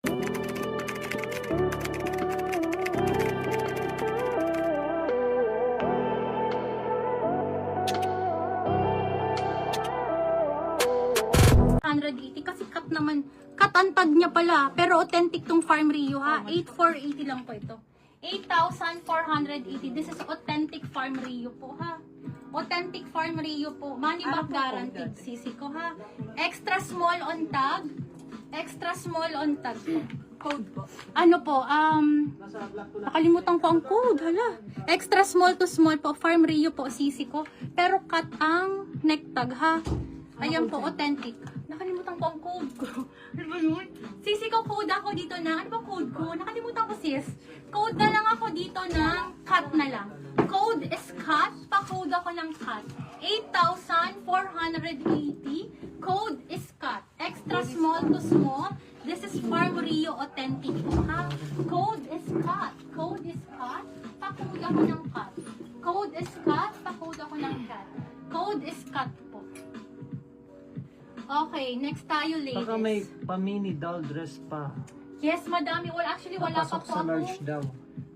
180 kasi cut naman, cut ang tag niya pala, pero authentic tong Farm Rio ha. 8,480 lang po ito. 8,480. This is authentic Farm Rio po ha. Authentic Farm Rio po. Money back guaranteed sisi ko ha. Extra small on tag. Extra small on tag po. Code po. Ano po, nakalimutan ko ang code, hala. Extra small to small po, Farm Rio po, sisi ko. Pero cut ang neck tag ha. Ayan po, authentic. Nakalimutan ko ang code ko. Ano ba yun? Sisi ko, code ako dito na. Ano ba code ko? Nakalimutan ko sis. Code na lang ako dito ng cut na lang. Code is cut. Pa-code ako ng cut. 8,480. Code is cut. Extra small to small. This is Farm Rio authentic po ha. Code is cut. Code is cut. Pa-code ako ng cut. Code is cut. Pa-code ako ng cut. Code is cut po. Okay, next tayo ladies. Baka may pa-mini doll dress pa. Yes, madami. Well, actually, wala pa Napasok po sa large ako. daw.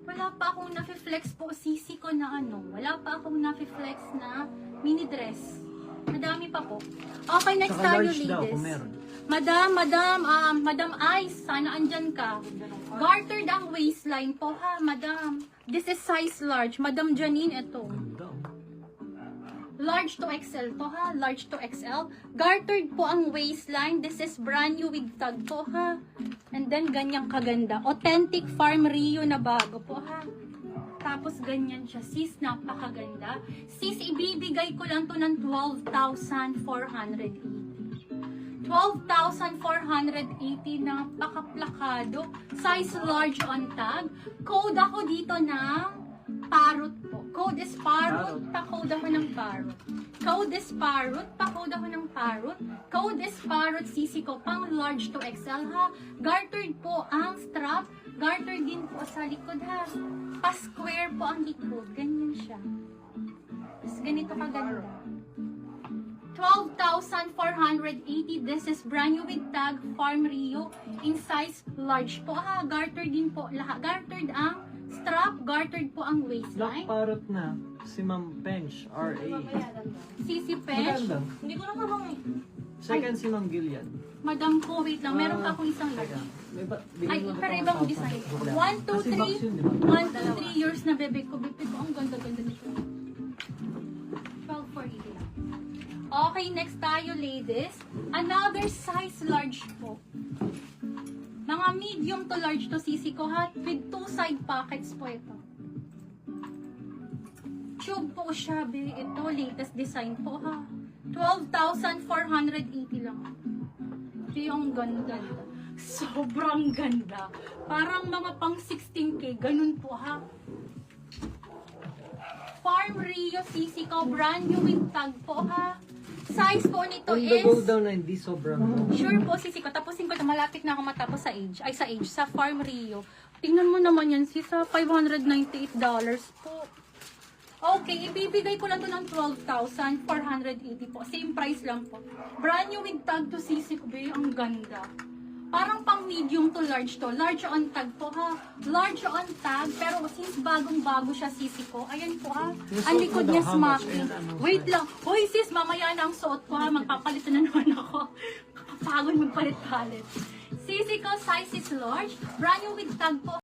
Wala pa akong nafi-flex po. Sisi ko na ano. Wala pa akong nafi-flex na mini dress. Madami pa po. Okay, next Saka tayo large daw ladies. kung meron. Madam Ice, sana andyan ka. Gartered ang waistline po ha, madam. This is size large. Madam Janine, ito. Ganda. Large to XL to ha, large to XL. Gartered po ang waistline. This is brand new with tag po ha. And then ganyang kaganda. Authentic Farm Rio na bago po ha. Tapos ganyan siya. Sis, napakaganda. Sis, ibibigay ko lang to ng 12,480. 12,480 na pakaplakado. Size large on tag. Code ako dito ng parrot po. Code is parrot. Pa-code ako ng parrot. Code is parrot. Pa-code ako ng parrot. Code is parrot. Sisi ko pang large to XL ha. Gartered po ang strap. Gartered din po sa likod ha. Pa-square po ang likod. Ganyan siya. Tapos ganito kaganda. 12,480. This is brand new with tag Farm Rio in size large po ha. Gartered din po lahat. Gartered ang strap, gartered po ang Black waistline. parrot na. Si Ma'am Pench, RA. Sisi Pesh. Maganda. Hindi ko na kabang Second si Ma'am Gillian. Madam ko, wait lang. Meron pa akong isang Teka. lagi. May ba, Ay, pero ibang design. 1, 2, 3 years na bebe ko. Bebe ko, ang ganda-ganda nito. 12,480 lang. Okay, next tayo ladies. Another size large po. Mga medium to large to sisi ko ha. With 2 side pockets po ito. Tube po siya, be. Ito, latest design po ha. 12,480 lang. Ito yung ganda. Sobrang ganda. Parang mga pang 16K. Ganun po ha. Farm Rio sisi ko. Brand new with tag po ha. Size po nito On the go is... daw na hindi sobrang. Sure po, sisi ko. Tapusin ko na, malapit na ako matapos sa age. Ay, sa age. Sa Farm Rio. Tingnan mo naman yan, sis. $598 po. Okay, ibibigay ko lang to ng 12,480 po. Same price lang po. Brand new with tag to sisi ko, be. Ang ganda. Parang pang medium to large to. Large on tag po ha. Large on tag. Pero since bagong-bago siya sisi ko. Ayan po ha. Ang likod niya smacking. Wait lang. Hoy sis, mamaya na ang suot ko ha. Magpapalit na naman ako. Kapapagod magpalit-palit. Sisi ko, size is large. Brand new with tag po.